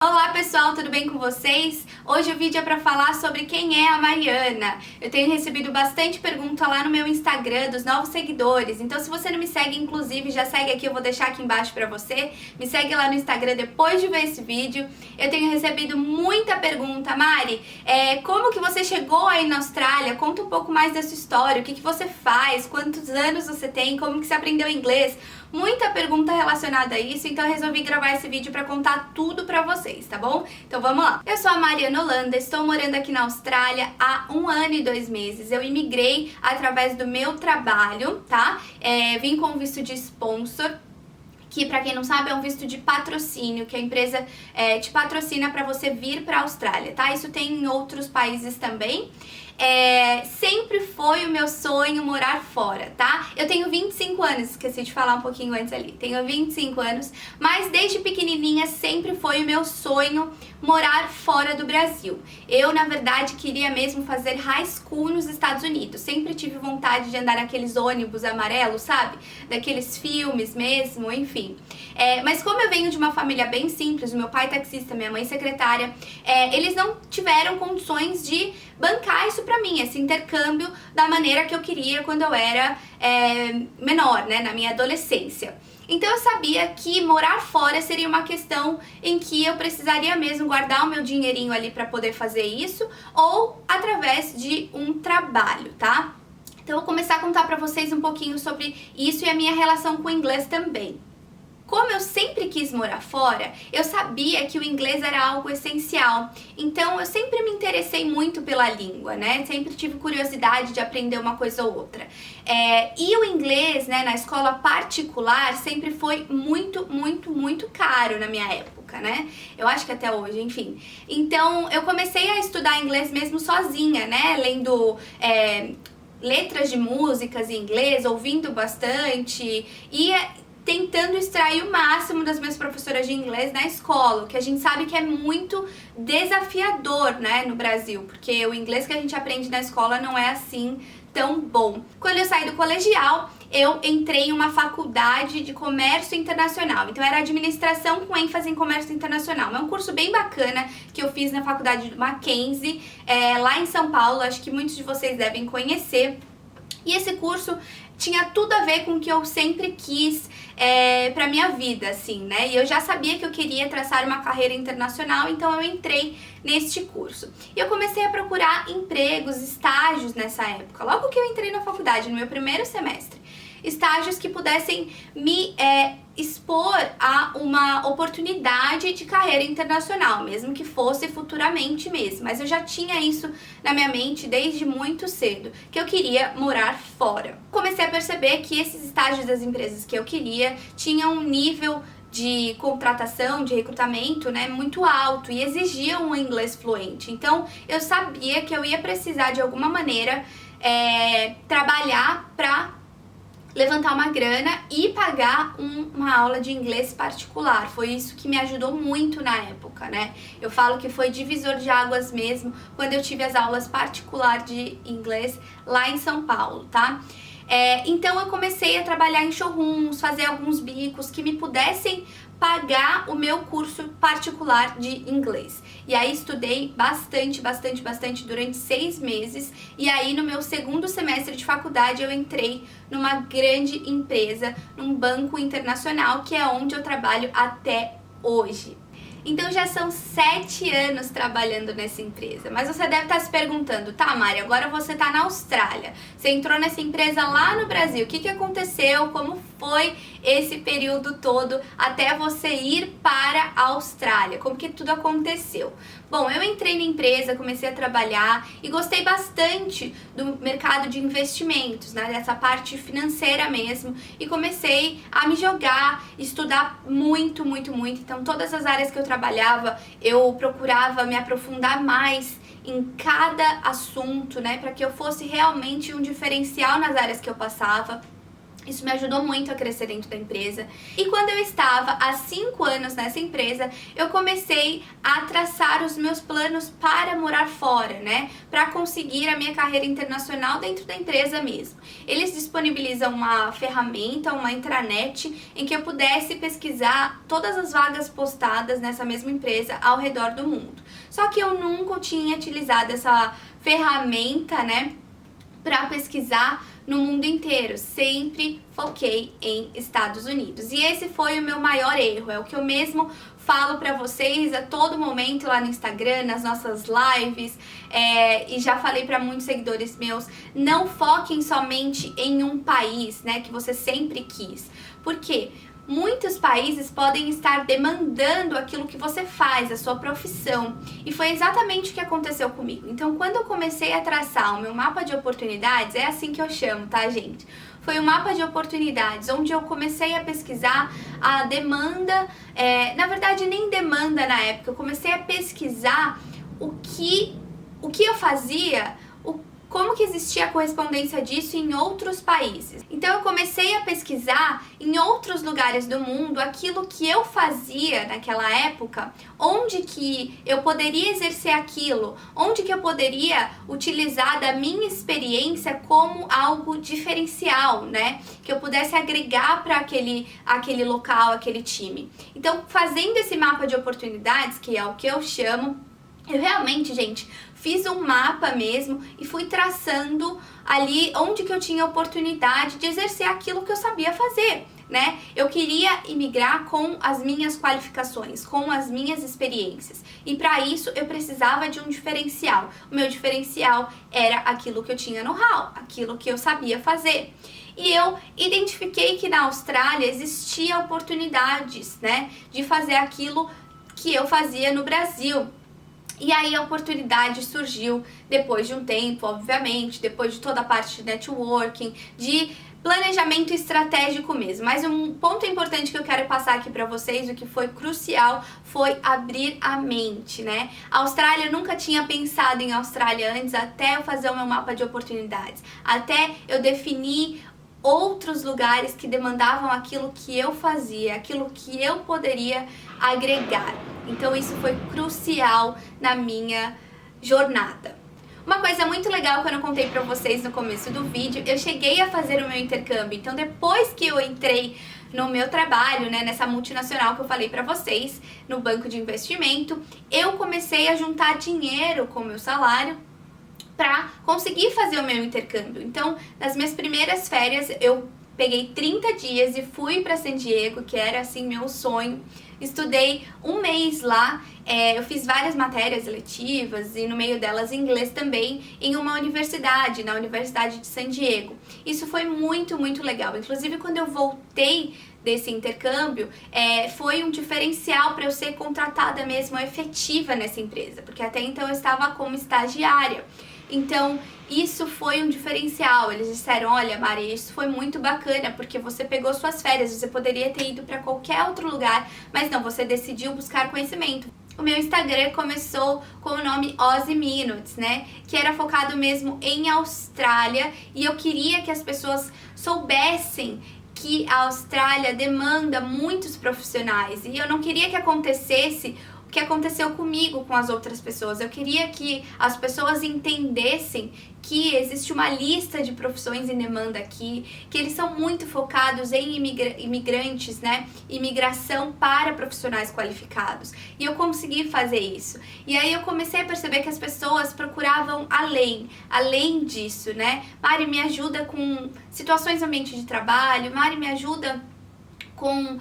Olá pessoal, tudo bem com vocês? Hoje o vídeo é para falar sobre quem é a Mariana. Eu tenho recebido bastante pergunta lá no meu Instagram dos novos seguidores, então se você não me segue, inclusive já segue aqui, eu vou deixar aqui embaixo para você. Me segue lá no Instagram depois de ver esse vídeo. Eu tenho recebido muita pergunta, Mari, como que você chegou aí na Austrália? Conta um pouco mais da sua história, o que você faz, quantos anos você tem, como que você aprendeu inglês? Muita pergunta relacionada a isso, então eu resolvi gravar esse vídeo para contar tudo pra vocês, tá bom? Então vamos lá. Eu sou a Mariana Holanda, estou morando aqui na Austrália há 1 ano e 2 meses. Eu imigrei através do meu trabalho, tá? Vim com visto de sponsor, que pra quem não sabe é um visto de patrocínio, que a empresa te patrocina pra você vir pra Austrália, tá? Isso tem em outros países também. Sempre foi o meu sonho morar fora, tá? Eu tenho 25 anos, esqueci de falar um pouquinho antes ali. Tenho 25 anos, mas desde pequenininha sempre foi o meu sonho morar fora do Brasil. Eu, na verdade, queria mesmo fazer high school nos Estados Unidos. Sempre tive vontade de andar naqueles ônibus amarelos, sabe? Daqueles filmes mesmo, enfim. Mas como eu venho de uma família bem simples, o meu pai é taxista, minha mãe secretária, eles não tiveram condições de bancar isso pra mim, esse intercâmbio da maneira que eu queria quando eu era menor, né, na minha adolescência. Então eu sabia que morar fora seria uma questão em que eu precisaria mesmo guardar o meu dinheirinho ali pra poder fazer isso, ou através de um trabalho, tá? Então eu vou começar a contar pra vocês um pouquinho sobre isso e a minha relação com o inglês também. Como eu sempre quis morar fora, eu sabia que o inglês era algo essencial. Então eu sempre me interessei muito pela língua, né? Sempre tive curiosidade de aprender uma coisa ou outra. E o inglês, né, na escola particular sempre foi muito caro na minha época, né? Eu acho que até hoje, enfim. Então eu comecei a estudar inglês mesmo sozinha, né? Lendo letras de músicas em inglês, ouvindo bastante e tentando extrair o máximo das minhas professoras de inglês na escola, que a gente sabe que é muito desafiador, né, no Brasil, porque o inglês que a gente aprende na escola não é assim tão bom. Quando eu saí do colegial, eu entrei em uma faculdade de comércio internacional, então era administração com ênfase em comércio internacional. É um curso bem bacana que eu fiz na faculdade do Mackenzie, lá em São Paulo, acho que muitos de vocês devem conhecer. E esse curso tinha tudo a ver com o que eu sempre quis pra minha vida, assim, né? E eu já sabia que eu queria traçar uma carreira internacional, então eu entrei neste curso. E eu comecei a procurar empregos, estágios nessa época, logo que eu entrei na faculdade, no meu primeiro semestre. Estágios que pudessem me expor a uma oportunidade de carreira internacional, mesmo que fosse futuramente mesmo. Mas eu já tinha isso na minha mente desde muito cedo, que eu queria morar fora. Comecei a perceber que esses estágios das empresas que eu queria tinham um nível de contratação, de recrutamento, né, muito alto e exigiam um inglês fluente. Então eu sabia que eu ia precisar de alguma maneira trabalhar para levantar uma grana e pagar uma aula de inglês particular. Foi isso que me ajudou muito na época, né? Eu falo que foi divisor de águas mesmo quando eu tive as aulas particulares de inglês lá em São Paulo, tá? Então eu comecei a trabalhar em showrooms, fazer alguns bicos que me pudessem pagar o meu curso particular de inglês. E aí estudei bastante durante 6 meses. E aí no meu segundo semestre de faculdade eu entrei numa grande empresa, num banco internacional, que é onde eu trabalho até hoje. Então já são 7 anos trabalhando nessa empresa. Mas você deve estar se perguntando, tá, Mari, agora você tá na Austrália. Você entrou nessa empresa lá no Brasil. O que aconteceu? Como foi esse período todo até você ir para a Austrália? Como que tudo aconteceu? Bom, eu entrei na empresa, comecei a trabalhar e gostei bastante do mercado de investimentos, né, dessa parte financeira mesmo, e comecei a me jogar, estudar muito. Então todas as áreas que eu trabalhava, eu procurava me aprofundar mais em cada assunto, né, para que eu fosse realmente um diferencial nas áreas que eu passava. Isso me ajudou muito a crescer dentro da empresa. E quando eu estava há 5 anos nessa empresa, eu comecei a traçar os meus planos para morar fora, né? Para conseguir a minha carreira internacional dentro da empresa mesmo. Eles disponibilizam uma ferramenta, uma intranet, em que eu pudesse pesquisar todas as vagas postadas nessa mesma empresa ao redor do mundo. Só que eu nunca tinha utilizado essa ferramenta, né, para pesquisar no mundo inteiro, sempre foquei em Estados Unidos. E esse foi o meu maior erro, é o que eu mesmo falo pra vocês a todo momento lá no Instagram, nas nossas lives, e já falei pra muitos seguidores meus, não foquem somente em um país, né, que você sempre quis. Por quê? Muitos países podem estar demandando aquilo que você faz, a sua profissão. E foi exatamente o que aconteceu comigo. Então, quando eu comecei a traçar o meu mapa de oportunidades, é assim que eu chamo, tá, gente? Foi um mapa de oportunidades, onde eu comecei a pesquisar a demanda, na verdade nem demanda na época, eu comecei a pesquisar o que eu fazia, como que existia a correspondência disso em outros países. Então eu comecei a pesquisar em outros lugares do mundo aquilo que eu fazia naquela época, onde que eu poderia exercer aquilo, onde que eu poderia utilizar da minha experiência como algo diferencial, né? Que eu pudesse agregar para aquele local, aquele time. Então, fazendo esse mapa de oportunidades, que é o que eu chamo, eu realmente, gente, fiz um mapa mesmo e fui traçando ali onde que eu tinha oportunidade de exercer aquilo que eu sabia fazer, né? Eu queria imigrar com as minhas qualificações, com as minhas experiências. E para isso eu precisava de um diferencial. O meu diferencial era aquilo que eu tinha know-how, aquilo que eu sabia fazer. E eu identifiquei que na Austrália existia oportunidades, né, de fazer aquilo que eu fazia no Brasil. E aí a oportunidade surgiu depois de um tempo, obviamente, depois de toda a parte de networking, de planejamento estratégico mesmo. Mas um ponto importante que eu quero passar aqui pra vocês, o que foi crucial, foi abrir a mente, né? A Austrália, eu nunca tinha pensado em Austrália antes, até eu fazer o meu mapa de oportunidades, até eu definir outros lugares que demandavam aquilo que eu fazia, aquilo que eu poderia agregar. Então isso foi crucial na minha jornada. Uma coisa muito legal que eu não contei pra vocês no começo do vídeo, eu cheguei a fazer o meu intercâmbio. Então depois que eu entrei no meu trabalho, né, nessa multinacional que eu falei pra vocês, no banco de investimento, eu comecei a juntar dinheiro com o meu salário para conseguir fazer o meu intercâmbio. Então, nas minhas primeiras férias, eu peguei 30 dias e fui para San Diego, que era assim meu sonho. Estudei um mês lá, eu fiz várias matérias letivas e no meio delas inglês também, em uma universidade, na Universidade de San Diego. Isso foi muito, muito legal. Inclusive, quando eu voltei desse intercâmbio, foi um diferencial para eu ser contratada mesmo, efetiva nessa empresa, porque até então eu estava como estagiária. Então, isso foi um diferencial. Eles disseram, olha, Mari, isso foi muito bacana, porque você pegou suas férias, você poderia ter ido para qualquer outro lugar, mas não, você decidiu buscar conhecimento. O meu Instagram começou com o nome Aussie Minutes, né? Que era focado mesmo em Austrália, e eu queria que as pessoas soubessem que a Austrália demanda muitos profissionais, e eu não queria que acontecesse o que aconteceu comigo com as outras pessoas. Eu queria que as pessoas entendessem que existe uma lista de profissões em demanda aqui, que eles são muito focados em imigrantes, né? Imigração para profissionais qualificados. E eu consegui fazer isso. E aí eu comecei a perceber que as pessoas procuravam além disso, né? Mari, me ajuda com situações no ambiente de trabalho, Mari, me ajuda com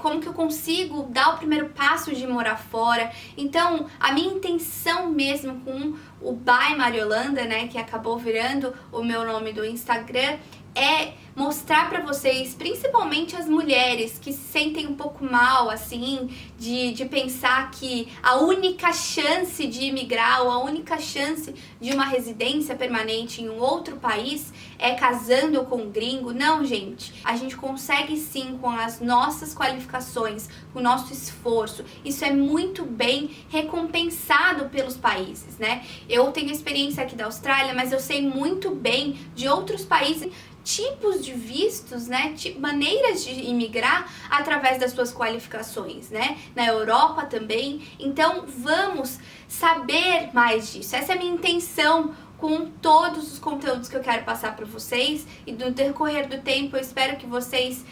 como que eu consigo dar o primeiro passo de morar fora. Então, a minha intenção mesmo com o By Mariolanda, né, que acabou virando o meu nome do Instagram, é mostrar pra vocês, principalmente as mulheres que se sentem um pouco mal, assim, de pensar que a única chance de imigrar ou a única chance de uma residência permanente em um outro país é casando com um gringo. Não, gente. A gente consegue sim com as nossas qualificações, com o nosso esforço. Isso é muito bem recompensado pelos países, né? Eu tenho experiência aqui da Austrália, mas eu sei muito bem de outros países, tipos de vistos, né, maneiras de imigrar através das suas qualificações, né, na Europa também. Então vamos saber mais disso. Essa é a minha intenção com todos os conteúdos que eu quero passar para vocês, e no decorrer do tempo eu espero que vocês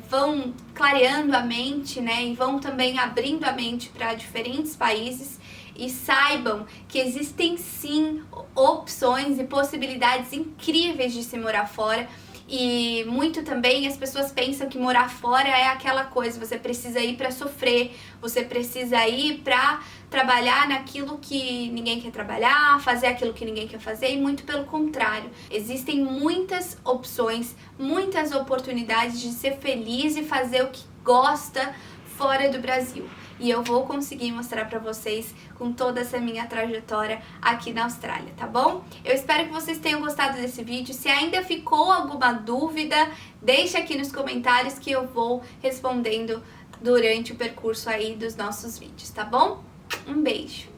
vão clareando a mente, né, e vão também abrindo a mente para diferentes países, e saibam que existem sim opções e possibilidades incríveis de se morar fora. E muito também as pessoas pensam que morar fora é aquela coisa, você precisa ir para sofrer, você precisa ir para trabalhar naquilo que ninguém quer trabalhar, fazer aquilo que ninguém quer fazer, e muito pelo contrário. Existem muitas opções, muitas oportunidades de ser feliz e fazer o que gosta fora do Brasil. E eu vou conseguir mostrar pra vocês com toda essa minha trajetória aqui na Austrália, tá bom? Eu espero que vocês tenham gostado desse vídeo. Se ainda ficou alguma dúvida, deixa aqui nos comentários que eu vou respondendo durante o percurso aí dos nossos vídeos, tá bom? Um beijo!